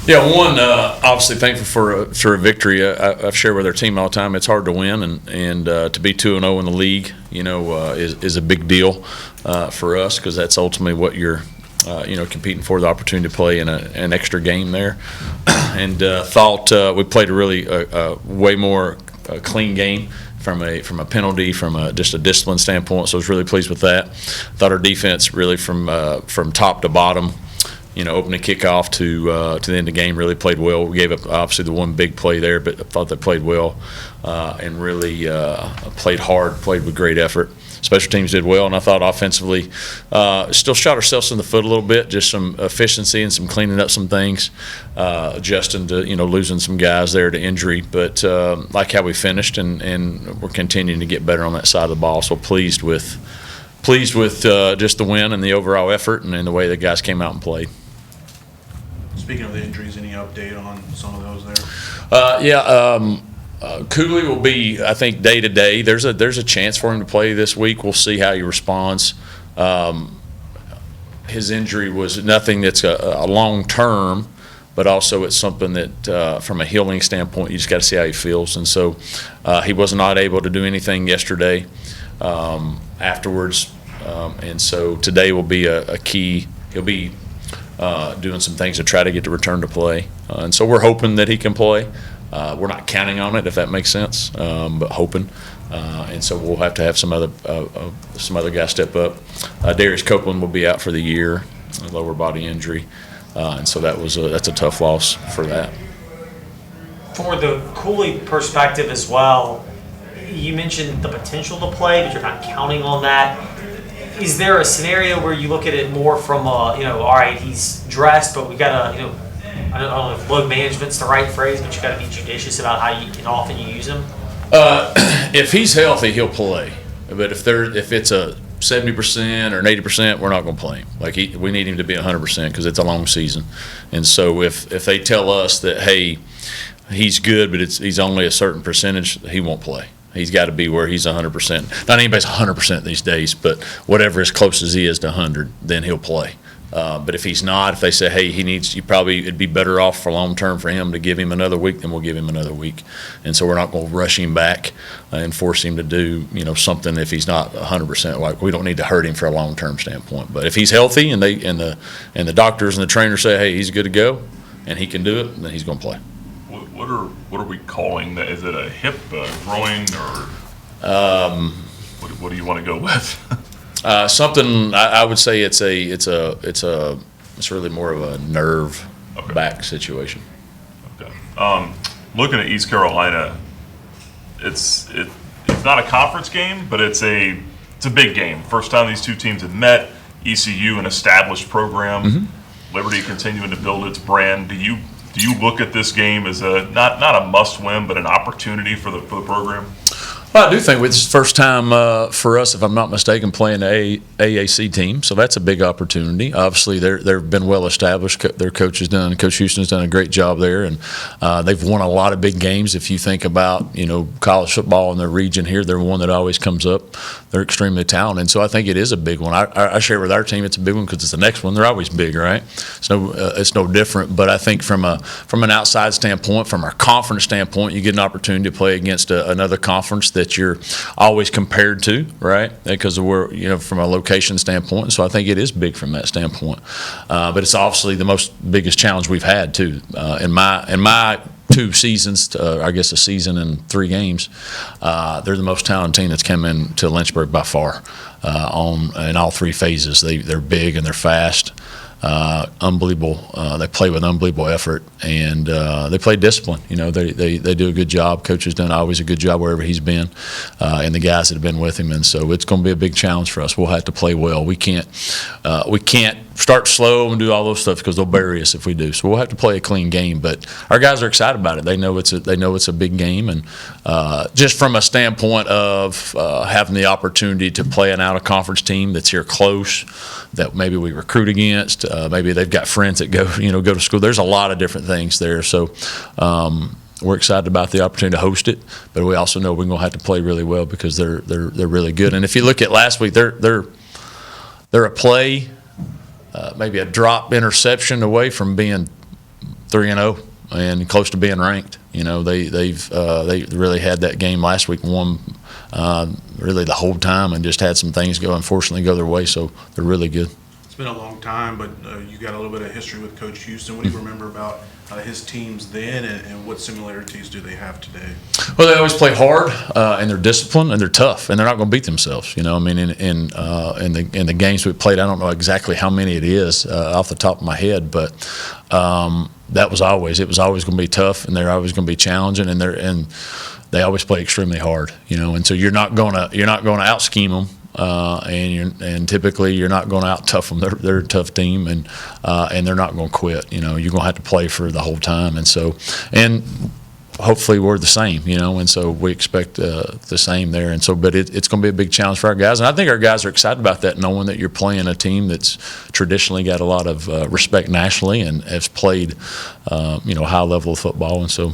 Yeah, one, obviously thankful for a victory. I've shared with our team all the time, it's hard to win, and to be 2-0 in the league, is a big deal for us, because that's ultimately what you're competing for, the opportunity to play in an extra game there. And thought we played a really way more clean game from a penalty, from just a discipline standpoint. So I was really pleased with that. Thought our defense really from top to bottom, opening kickoff to the end of the game, really played well. We gave up obviously the one big play there, but I thought they played well and really played hard, played with great effort. Special teams did well, and I thought offensively still shot ourselves in the foot a little bit, just some efficiency and some cleaning up some things, adjusting to losing some guys there to injury, but like how we finished, and we're continuing to get better on that side of the ball. So pleased with just the win and the overall effort and the way the guys came out and played. Speaking of the injuries, any update on some of those there? Cooley will be, I think, day to day. There's a chance for him to play this week. We'll see how he responds. His injury was nothing that's a long term, but also it's something that from a healing standpoint, you just got to see how he feels. And so he was not able to do anything yesterday afterwards, and so today will be a key. He'll be doing some things to try to get the return to play, and so we're hoping that he can play. We're not counting on it, if that makes sense, but hoping. And so we'll have to have some other guys step up. Darius Copeland will be out for the year, a lower body injury, and so that's a tough loss for that. For the Cooley perspective as well, you mentioned the potential to play, but you're not counting on that. Is there a scenario where you look at it more from all right, he's dressed, but we got to, I don't know if load management's the right phrase, but you got to be judicious about how often you use him? If he's healthy, he'll play. But if it's a 70% or an 80%, we're not going to play him. We need him to be 100% because it's a long season. And so if they tell us that, hey, he's good, but he's only a certain percentage, he won't play. He's got to be where he's 100%. Not anybody's 100% these days, but whatever as close as he is to 100, then he'll play. But if he's not, if they say, hey, it'd be better off for long term for him to give him another week, then we'll give him another week. And so we're not going to rush him back and force him to do something if he's not 100%. Like, we don't need to hurt him for a long term standpoint. But if he's healthy and the doctors and the trainers say, hey, he's good to go and he can do it, then he's going to play. What are we calling that? Is it a hip, groin, or what do you want to go with? Something I would say it's really more of a nerve back situation. Okay. Looking at East Carolina, it's not a conference game, but it's a big game. First time these two teams have met. ECU, an established program. Mm-hmm. Liberty continuing to build its brand. Do you look at this game as not a must-win, but an opportunity for the program? Well, I do think it's the first time for us, if I'm not mistaken, playing an AAC team, so that's a big opportunity. Obviously, they've been well established. Their Coach Houston's done a great job there, and they've won a lot of big games. If you think about college football in the region here, they're one that always comes up. They're extremely talented, and so I think it is a big one. I share with our team it's a big one because it's the next one. They're always big, right? It's no different. But I think from an outside standpoint, from our conference standpoint, you get an opportunity to play against another conference that you're always compared to, right? Because we're, from a location standpoint. So I think it is big from that standpoint. But it's obviously the biggest challenge we've had too. In my 2 seasons, I guess a season and 3 games, they're the most talented team that's come into Lynchburg by far. In all 3 phases, they're big and they're fast. Unbelievable. They play with unbelievable effort, and they play discipline. They do a good job. Coach has done always a good job wherever he's been, and the guys that have been with him. And so it's going to be a big challenge for us. We'll have to play well. We can't start slow and do all those stuff because they'll bury us if we do. So we'll have to play a clean game. But our guys are excited about it. They know it's a big game, and just from a standpoint of having the opportunity to play an out-of-conference team that's here close, that maybe we recruit against. Maybe they've got friends that go to school. There's a lot of different things there. So we're excited about the opportunity to host it, but we also know we're going to have to play really well because they're really good. And if you look at last week, they're a play, maybe a drop interception away from being 3-0 and close to being ranked. You know, they really had that game last week, won really the whole time, and just had some things unfortunately go their way. So they're really good. It's been a long time, but you got a little bit of history with Coach Houston. What do you remember about his teams then, and what similarities do they have today? Well, they always play hard, and they're disciplined, and they're tough, and they're not going to beat themselves. You know, I mean, in the games we played, I don't know exactly how many it is off the top of my head, but it was always going to be tough, and they're always going to be challenging, and they always play extremely hard. You know, and so you're not going to out scheme them. And typically you're not going to out tough them. They're a tough team, and they're not going to quit. You know, you're going to have to play for the whole time, and hopefully we're the same. You know, and so we expect the same there. And so, but it's going to be a big challenge for our guys, and I think our guys are excited about that, knowing that you're playing a team that's traditionally got a lot of respect nationally and has played high level of football, and so.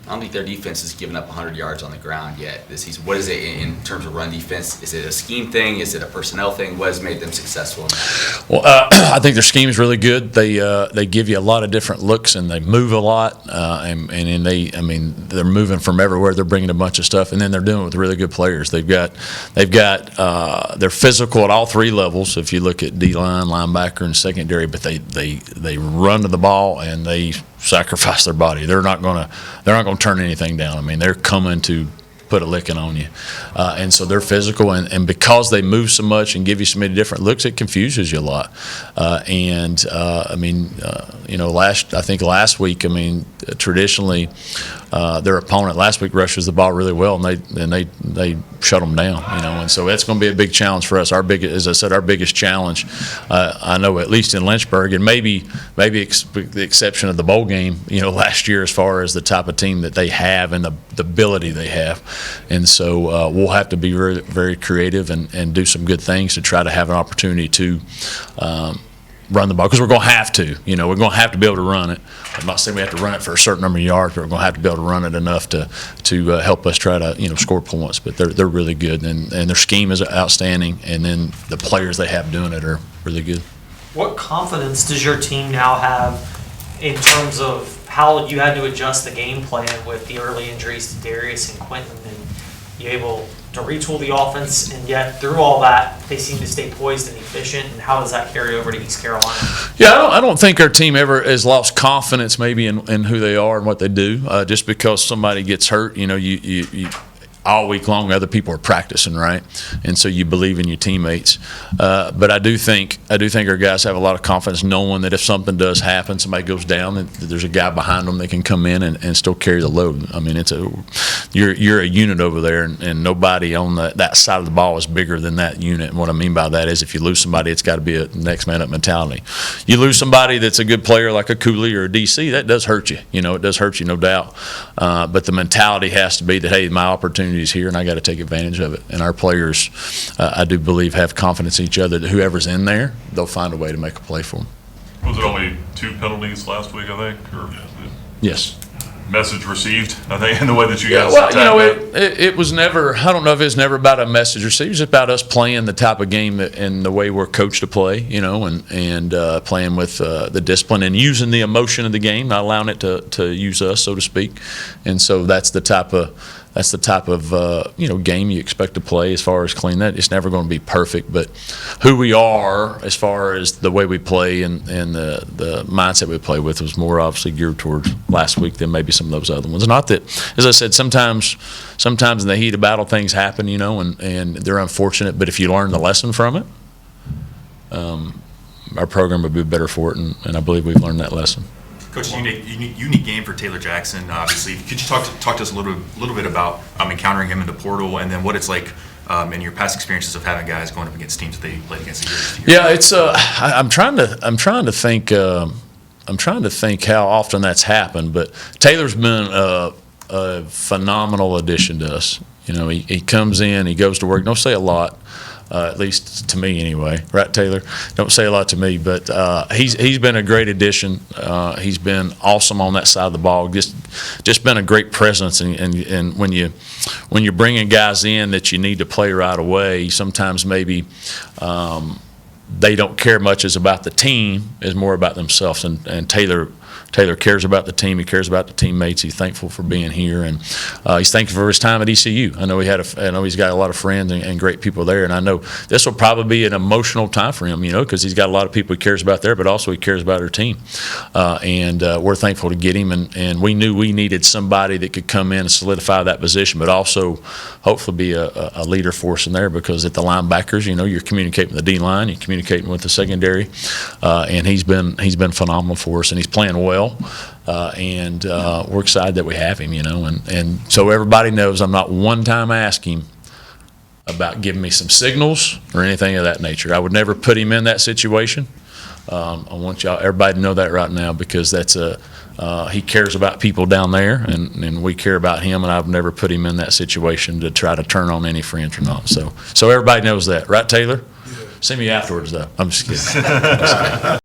I don't think their defense has given up 100 yards on the ground yet this season. What is it in terms of run defense? Is it a scheme thing? Is it a personnel thing? What has made them successful? Well, I think their scheme is really good. They give you a lot of different looks, and they move a lot. They're moving from everywhere. They're bringing a bunch of stuff, and then they're doing it with really good players. They're physical at all three levels. If you look at D-line, linebacker, and secondary, but they run to the ball and they sacrifice their body. They're not going to turn anything down. I mean, they're coming to put a licking on you, and so they're physical, and because they move so much and give you so many different looks, it confuses you a lot. Last week, traditionally their opponent last week rushes the ball really well, and they shut them down. You know, and so that's going to be a big challenge for us. Our biggest challenge, I know, at least in Lynchburg, and maybe the exception of the bowl game, you know, last year, as far as the type of team that they have and the ability they have. And so we'll have to be very, very creative and do some good things to try to have an opportunity to run the ball, because we're going to have to. You know, we're going to have to be able to run it. I'm not saying we have to run it for a certain number of yards, but we're going to have to be able to run it enough to help us try to score points. But they're really good, and their scheme is outstanding, and then the players they have doing it are really good. What confidence does your team now have in terms of how you had to adjust the game plan with the early injuries to Darius and Quentin, and you able to retool the offense, and yet through all that they seem to stay poised and efficient? And how does that carry over to East Carolina? Yeah, I don't think our team ever has lost confidence maybe in who they are and what they do. Just because somebody gets hurt, you know, you all week long other people are practicing, right? And so you believe in your teammates. But I do think our guys have a lot of confidence, knowing that if something does happen, somebody goes down, that there's a guy behind them that can come in and still carry the load. I mean, you're a unit over there, and nobody on that side of the ball is bigger than that unit. And what I mean by that is, if you lose somebody, it's got to be a next man up mentality. You lose somebody that's a good player like a Cooley or a DC, that does hurt you. You know, it does hurt you, no doubt. But the mentality has to be that, hey, my opportunity is here, and I got to take advantage of it. And our players, I do believe, have confidence in each other that whoever's in there, they'll find a way to make a play for them. Was it only 2 penalties last week, I think? Or Yes. Message received, I think, in the way that you guys well, attacked it was never, I don't know if it's never about a message received. It's about us playing the type of game and the way we're coached to play, you know, and playing with the discipline and using the emotion of the game, not allowing it to use us, so to speak. And so that's the type of game you expect to play as far as clean. That it's never going to be perfect, but who we are as far as the way we play and the mindset we play with was more obviously geared towards last week than maybe some of those other ones. Not that, as I said, sometimes in the heat of battle things happen, you know, and they're unfortunate, but if you learn the lesson from it, our program would be better for it, and I believe we've learned that lesson. Coach, unique game for Taylor Jackson, obviously. Could you talk to us a little bit about encountering him in the portal, and then what it's like in your past experiences of having guys going up against teams that they played against this year? Yeah, it's I'm trying to think how often that's happened, but Taylor's been a phenomenal addition to us. You know, he comes in, he goes to work. Don't say a lot. At least to me anyway, right, Taylor? Don't say a lot to me, but he's been a great addition. He's been awesome on that side of the ball. Just been a great presence, and when you're bringing guys in that you need to play right away, sometimes maybe they don't care much as about the team, as more about themselves. And Taylor Taylor cares about the team. He cares about the teammates. He's thankful for being here, and he's thankful for his time at ECU. I know he's got a lot of friends and great people there, and I know this will probably be an emotional time for him, because he's got a lot of people he cares about there, but also he cares about our team. And we're thankful to get him, and we knew we needed somebody that could come in and solidify that position, but also hopefully be a leader for us in there, because at the linebackers, you're communicating with the D-line, you're communicating with the secondary, and he's been phenomenal for us, and he's playing well. And we're excited that we have him, and so everybody knows I'm not one time asking him about giving me some signals or anything of that nature. I would never put him in that situation. I want everybody to know that right now, because he cares about people down there, and we care about him, and I've never put him in that situation to try to turn on any friends or not. So everybody knows that, right, Taylor? See me afterwards, though. I'm just kidding.